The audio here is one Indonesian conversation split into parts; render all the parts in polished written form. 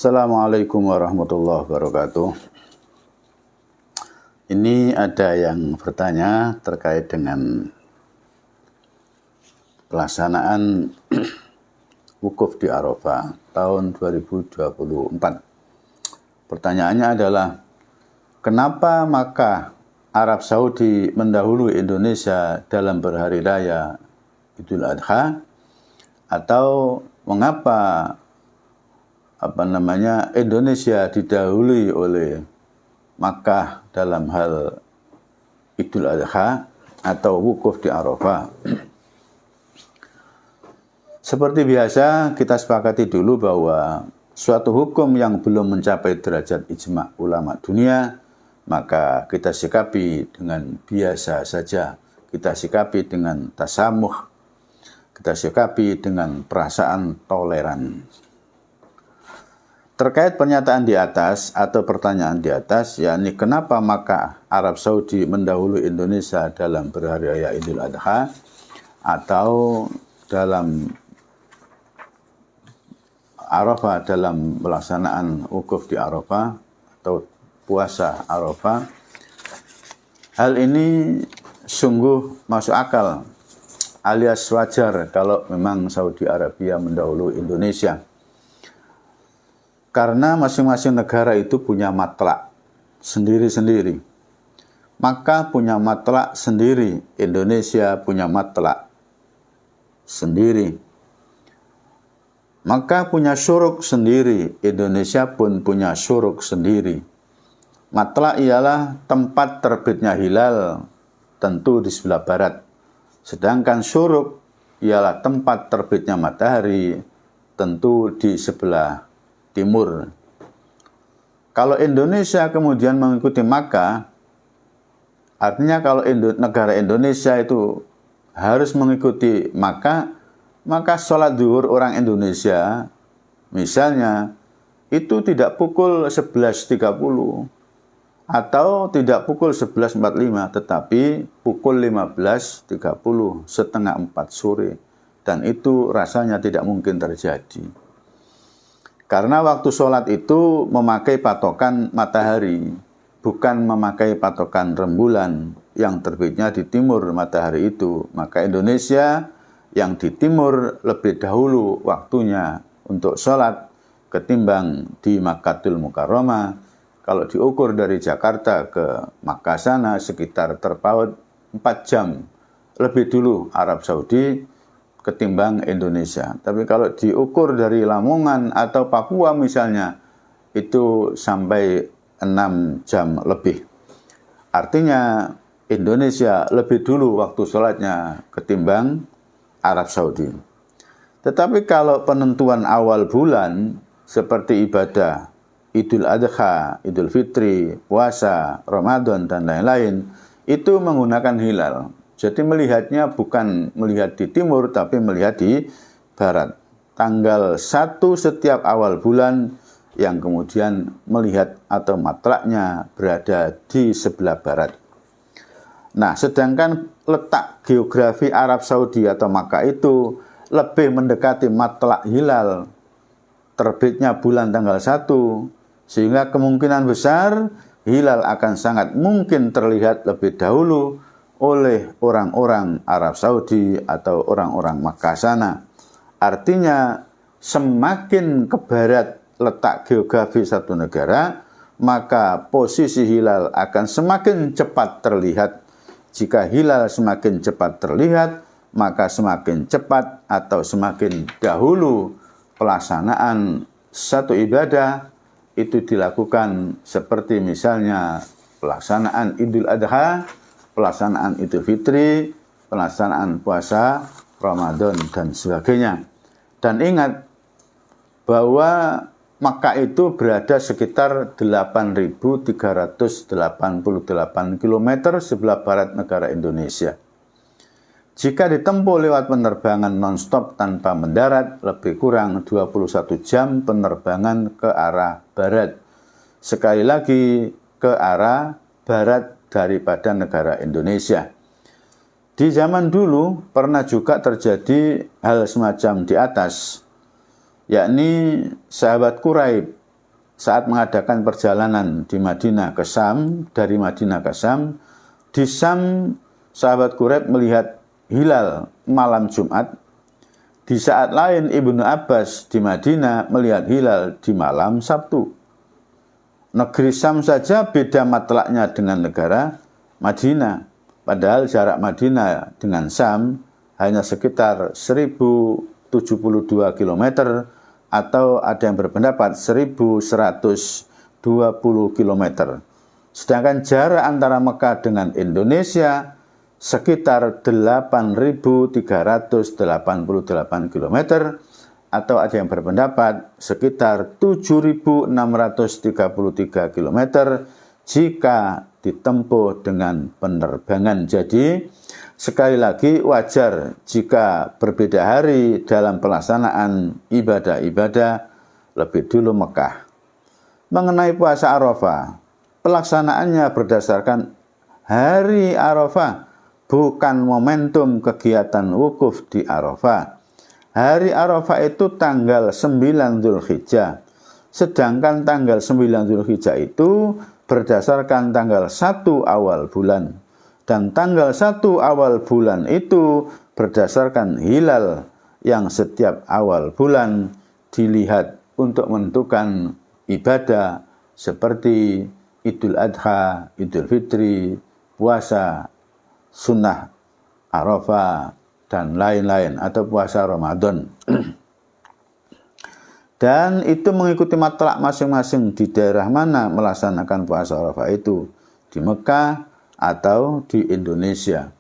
Assalamualaikum warahmatullahi wabarakatuh. Ini ada yang bertanya terkait dengan pelaksanaan wukuf di Arafah tahun 2024. Pertanyaannya adalah, kenapa Makkah Arab Saudi mendahului Indonesia dalam berhari raya Idul Adha? Atau mengapa Indonesia didahului oleh Makkah dalam hal Idul Adha atau wukuf di Arafah? Seperti biasa, kita sepakati dulu bahwa suatu hukum yang belum mencapai derajat ijma' ulama dunia, maka kita sikapi dengan biasa saja. Kita sikapi dengan tasamuh. Kita sikapi dengan perasaan toleran. Terkait pernyataan di atas atau pertanyaan di atas, yakni kenapa Makkah Arab Saudi mendahului Indonesia dalam berhari raya Idul Adha atau dalam Arafah, dalam pelaksanaan wukuf di Arafah atau puasa Arafah. Hal ini sungguh masuk akal alias wajar kalau memang Saudi Arabia mendahului Indonesia. Karena masing-masing negara itu punya matlak sendiri-sendiri. Makkah punya matlak sendiri, Indonesia punya matlak sendiri. Makkah punya syuruk sendiri, Indonesia pun punya syuruk sendiri. Matlak ialah tempat terbitnya hilal, tentu di sebelah barat. Sedangkan syuruk ialah tempat terbitnya matahari, tentu di sebelah timur. Kalau Indonesia kemudian mengikuti Makkah, artinya kalau negara Indonesia itu harus mengikuti Makkah, maka sholat zuhur orang Indonesia misalnya itu tidak pukul 11.30 atau tidak pukul 11.45, tetapi pukul 15.30, setengah 4 sore. Dan itu rasanya tidak mungkin terjadi. Karena waktu sholat itu memakai patokan matahari, bukan memakai patokan rembulan yang terbitnya di timur matahari itu. Maka Indonesia yang di timur lebih dahulu waktunya untuk sholat ketimbang di Makkatul Mukarramah. Kalau diukur dari Jakarta ke Makkah sana sekitar terpaut 4 jam lebih dulu Arab Saudi ketimbang Indonesia. Tapi kalau diukur dari Lamongan atau Papua misalnya, itu sampai 6 jam lebih. Artinya Indonesia lebih dulu waktu sholatnya ketimbang Arab Saudi. Tetapi kalau penentuan awal bulan seperti ibadah Idul Adha, Idul Fitri, puasa, Ramadan, dan lain-lain, itu menggunakan hilal. Jadi melihatnya bukan melihat di timur, tapi melihat di barat. Tanggal 1 setiap awal bulan yang kemudian melihat atau matlaknya berada di sebelah barat. Nah, sedangkan letak geografi Arab Saudi atau Makkah itu lebih mendekati matlak hilal, terbitnya bulan tanggal 1, sehingga kemungkinan besar hilal akan sangat mungkin terlihat lebih dahulu oleh orang-orang Arab Saudi atau orang-orang Makkah sana. Artinya semakin ke barat letak geografi satu negara, maka posisi hilal akan semakin cepat terlihat. Jika hilal semakin cepat terlihat, maka semakin cepat atau semakin dahulu pelaksanaan satu ibadah itu dilakukan, seperti misalnya pelaksanaan Idul Adha, pelaksanaan Idul Fitri, pelaksanaan puasa, Ramadan, dan sebagainya. Dan ingat bahwa Makkah itu berada sekitar 8.388 km sebelah barat negara Indonesia. Jika ditempuh lewat penerbangan non-stop tanpa mendarat, lebih kurang 21 jam penerbangan ke arah barat. Sekali lagi, ke arah barat daripada negara Indonesia. Di zaman dulu pernah juga terjadi hal semacam di atas, yakni sahabat Quraib saat mengadakan perjalanan di Madinah ke Syam, dari Madinah ke Syam, di Syam sahabat Quraib melihat hilal malam Jumat. Di saat lain Ibnu Abbas di Madinah melihat hilal di malam Sabtu. Negeri Syam saja beda matlaknya dengan negara Madinah. Padahal jarak Madinah dengan Syam hanya sekitar 1072 km atau ada yang berpendapat 1120 km. Sedangkan jarak antara Mekah dengan Indonesia sekitar 8.388 km atau ada yang berpendapat sekitar 7.633 km jika ditempuh dengan penerbangan. Jadi sekali lagi wajar jika berbeda hari dalam pelaksanaan ibadah-ibadah, lebih dulu Mekah. Mengenai puasa Arafah, pelaksanaannya berdasarkan hari Arafah, bukan momentum kegiatan wukuf di Arafah. Hari Arafah itu tanggal 9 Dzulhijjah. Sedangkan tanggal 9 Dzulhijjah itu berdasarkan tanggal 1 awal bulan. Dan tanggal 1 awal bulan itu berdasarkan hilal yang setiap awal bulan dilihat untuk menentukan ibadah seperti Idul Adha, Idul Fitri, puasa sunnah Arafah, dan lain-lain, atau puasa Ramadan. Dan itu mengikuti matlak masing-masing di daerah mana melaksanakan puasa Arafah itu, di Mekah atau di Indonesia.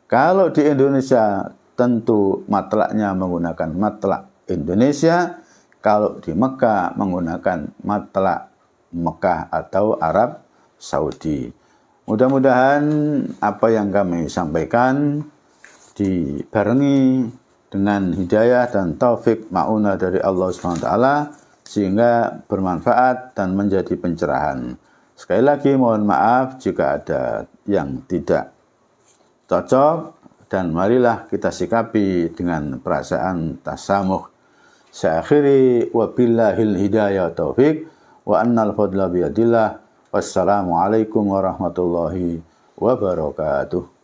Kalau di Indonesia tentu matlaknya menggunakan matlak Indonesia, kalau di Mekah menggunakan matlak Mekah atau Arab Saudi. Mudah-mudahan apa yang kami sampaikan dibarengi dengan hidayah dan taufik ma'unah dari Allah SWT sehingga bermanfaat dan menjadi pencerahan. Sekali lagi mohon maaf jika ada yang tidak cocok dan marilah kita sikapi dengan perasaan tasamuh. Saya akhiri wabillahil hidayah taufik wa annal fadla biyadillah. Wassalamualaikum warahmatullahi wabarakatuh.